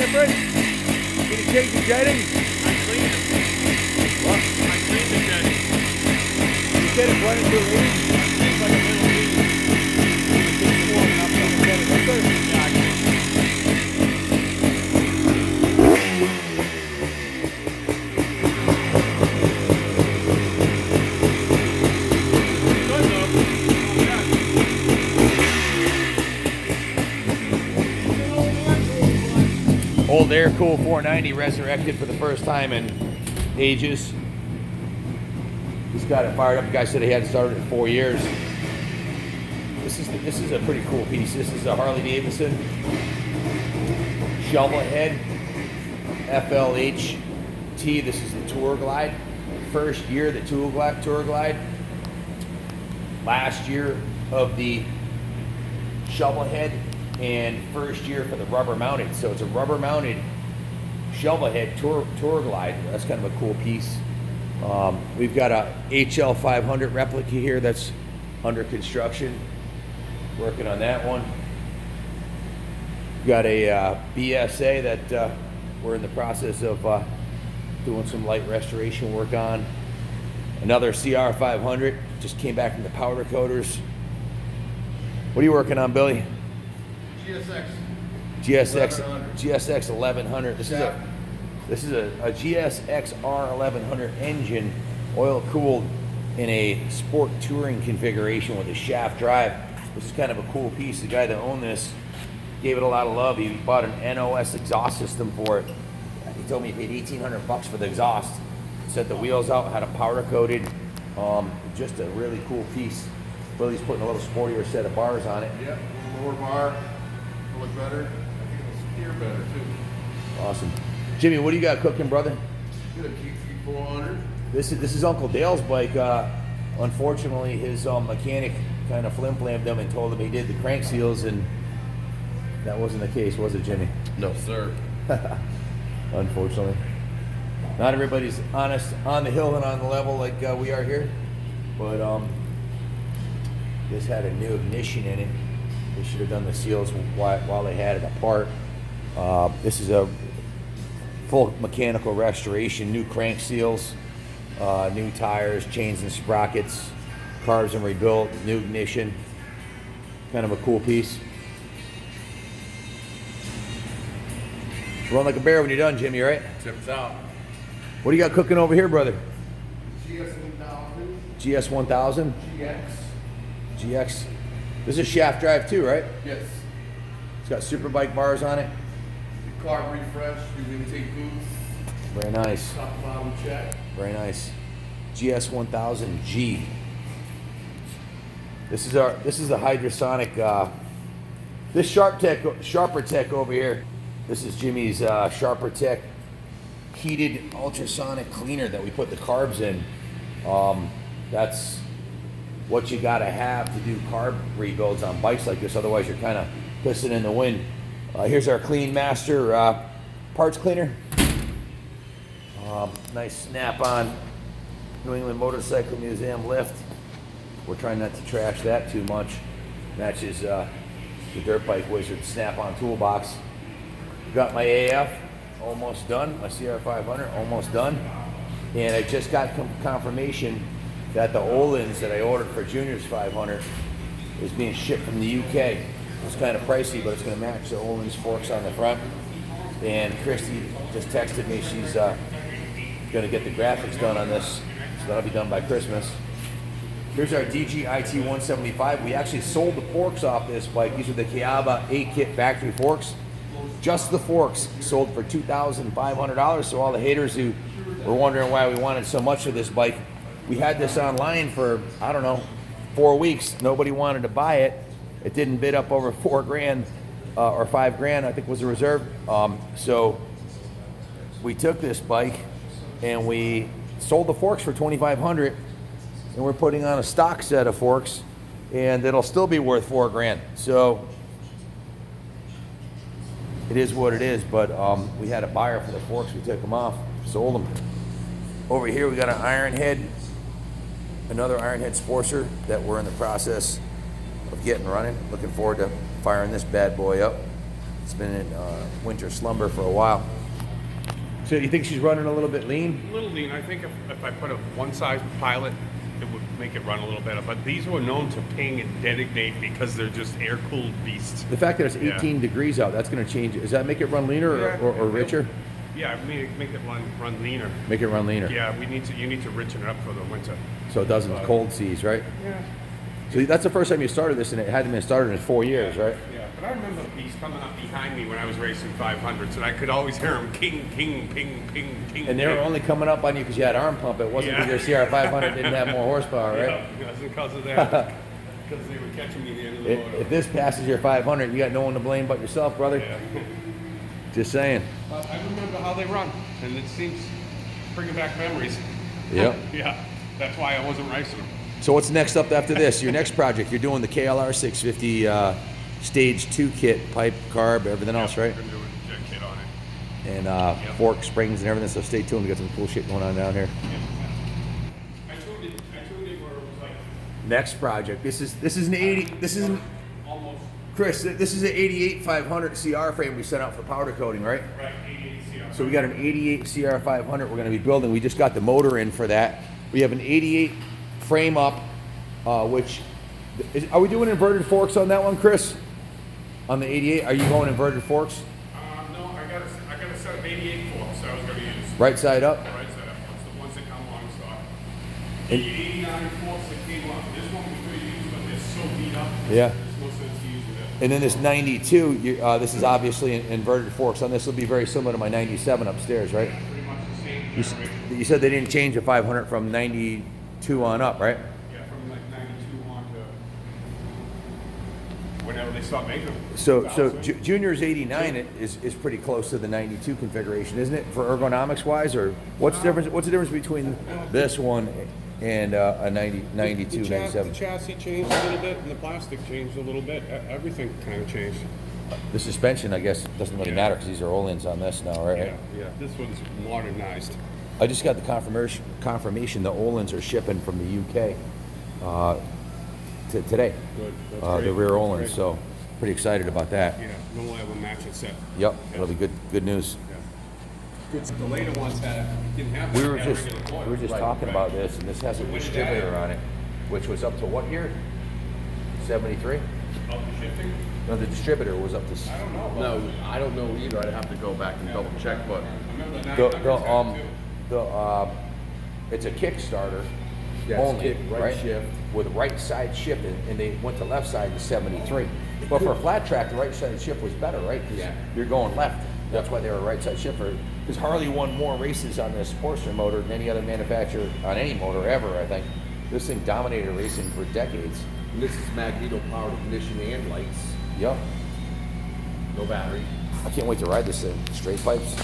different? Did you change the jetting? I cleaned it. What? I cleaned the jetting. You said it's running too lean? It's like a little lead. It's warming up on the jetting. That's good. Yeah, I cleaned it. Good though. Yeah. Old Air Cool 490 resurrected for the first time in ages. He's got it fired up. The guy said he hadn't started in 4 years. This is a pretty cool piece. This is a Harley Davidson shovel head FLHT. This is the Tour Glide. First year the Tour Glide. Last year of the shovel head, and first year for the rubber mounted. So it's a rubber mounted shovel head Tour Glide. That's kind of a cool piece. We've got a HL 500 replica here that's under construction. Working on that one. We've got a BSA that we're in the process of doing some light restoration work on. Another CR 500 just came back from the powder coaters. What are you working on, Billy? GSX 1100. This is a GSX R 1100 engine, oil cooled in a sport touring configuration with a shaft drive. This is kind of a cool piece. The guy that owned this gave it a lot of love. He bought an NOS exhaust system for it. He told me he paid $1,800 for the exhaust. Set the wheels out, had a powder coated. Just a really cool piece. Billy's putting a little sportier set of bars on it. Yeah, lower bar, it'll look better. I think it'll steer better too. Awesome. Jimmy, what do you got cooking, brother? Get a GT400. This is Uncle Dale's bike. Unfortunately, his mechanic kind of flim-flammed him and told him he did the crank seals, and that wasn't the case, was it, Jimmy? No, sir. Unfortunately. Not everybody's honest on the hill and on the level like we are here, but this had a new ignition in it. They should have done the seals while they had it apart. This is a full mechanical restoration, new crank seals, new tires, chains and sprockets, carbs and rebuilt, new ignition. Kind of a cool piece. Run like a bear when you're done, Jimmy, right? Tips out. What do you got cooking over here, brother? GS1000. GS1000? GX. GX. This is shaft drive too, right? Yes. It's got Superbike bars on it. The carb refresh, the intake boost. Very nice. Top and bottom check. Very nice. GS1000G. This is the hydrosonic. This Sharper Tech over here. This is Jimmy's Sharper Tech heated ultrasonic cleaner that we put the carbs in. That's what you gotta have to do carb rebuilds on bikes like this. Otherwise, you're kind of pissing in the wind. Here's our Clean Master parts cleaner. Nice snap-on New England Motorcycle Museum lift. We're trying not to trash that too much. Matches the Dirt Bike Wizard snap-on toolbox. Got my AF almost done. My CR500 almost done. And I just got confirmation that the Öhlins that I ordered for Junior's 500 is being shipped from the UK. It's kind of pricey, but it's going to match the Öhlins forks on the front. And Christy just texted me she's going to get the graphics done on this, so that'll be done by Christmas. Here's our DG IT175. We actually sold the forks off this bike. These are the Kiaba 8-kit factory forks. Just the forks sold for $2,500. So all the haters who were wondering why we wanted so much of this bike, we had this online for, I don't know, 4 weeks. Nobody wanted to buy it. It didn't bid up over $4,000 or $5,000, I think was the reserve. So we took this bike and we sold the forks for $2,500, and we're putting on a stock set of forks, and it'll still be worth $4,000. So it is what it is, but we had a buyer for the forks. We took them off, sold them. Over here we got an Iron Head, another Iron Head Sportster that we're in the process of getting running. Looking forward to firing this bad boy up. It's been in winter slumber for a while. So you think she's running a little bit lean? A little lean. I think if I put a one-size pilot, it would make it run a little better. But these were known to ping and detonate because they're just air-cooled beasts. The fact that it's 18 degrees out, that's going to change. Does that make it run leaner or richer? Yeah, make it run leaner. Make it run leaner. Yeah, you need to richen it up for the winter. So it doesn't cold seas, right? Yeah. So that's the first time you started this, and it hadn't been started in 4 years, right? Yeah, but I remember these coming up behind me when I was racing 500s, and I could always hear them king, king, ping, ping, ping. And they were only coming up on you because you had arm pump. It wasn't because your CR500 didn't have more horsepower, right? Yeah, it wasn't because of that. Because they were catching me at the end of the motor. If this passes your 500, you got no one to blame but yourself, brother. Yeah. Just saying. But I remember how they run, and it seems bringing back memories. Yep. Yeah, that's why I wasn't racing them. So what's next up after this? Your next project? You're doing the KLR 650 Stage 2 kit, pipe, carb, everything else, right? I'm doing a jet kit on it. And fork springs and everything. So stay tuned. We got some cool shit going on down here. I tuned it where it was like Next project. This is an 80. This is an, almost Chris. This is an 88 500 CR frame we sent out for powder coating, right? right 88 CR. So we got an 88 CR 500 we're going to be building. We just got the motor in for that. We have an 88 frame up, which are we doing inverted forks on that one, Chris? On the 88, are you going inverted forks? No, I got a set of 88 forks that I was going to use. Right side up? Right side up. That's the ones that come on stock. And- The 89 forks that came off. This one we could use, but they're so beat up. Yeah. There's no sense to using it. And then this 92, this is obviously inverted forks. On this will be very similar to my 97 upstairs, right? Pretty much the same You, generation. you said they didn't change the 500 from 92 on up, right? Yeah, from like 92 on to whenever they stopped making them. So 2000. Junior's 89 is pretty close to the 92 configuration, isn't it? For ergonomics wise, or what's the difference? What's the difference between this one and a 92, The 97? chassis changed a little bit, and the plastic changed a little bit. Everything kind of changed. The suspension, I guess, doesn't really matter because these are Ohlins on this now, right? Yeah. This one's modernized. I just got the confirmation the Ohlins are shipping from the UK today. Good. That's The great. rear That's Ohlins, great. so pretty excited about that. Yeah, then we'll have a matching set. Yep, it'll be good news. Yeah. The later ones didn't have We that. were They had just regular coil. we were just talking about this, and this has a distributor on it, which was up to what year? 73. Of the shifting? No, the distributor was up to. I don't know. No, I don't know either. I'd have to go back and double check, but I remember the The 900s had too. it's a Kickstarter Yeah, it's only, kick, right shift. with right side shift, and they went to left side to 73. But for a flat track, the right side shift was better, right? 'Cause Yeah. you're going left. That's why they were a right side shifter. Because Harley won more races on this Sportster motor than any other manufacturer on any motor ever, I think. This thing dominated racing for decades. and this is magneto powered ignition and lights. Yep. No battery. I can't wait to ride this thing. Straight pipes.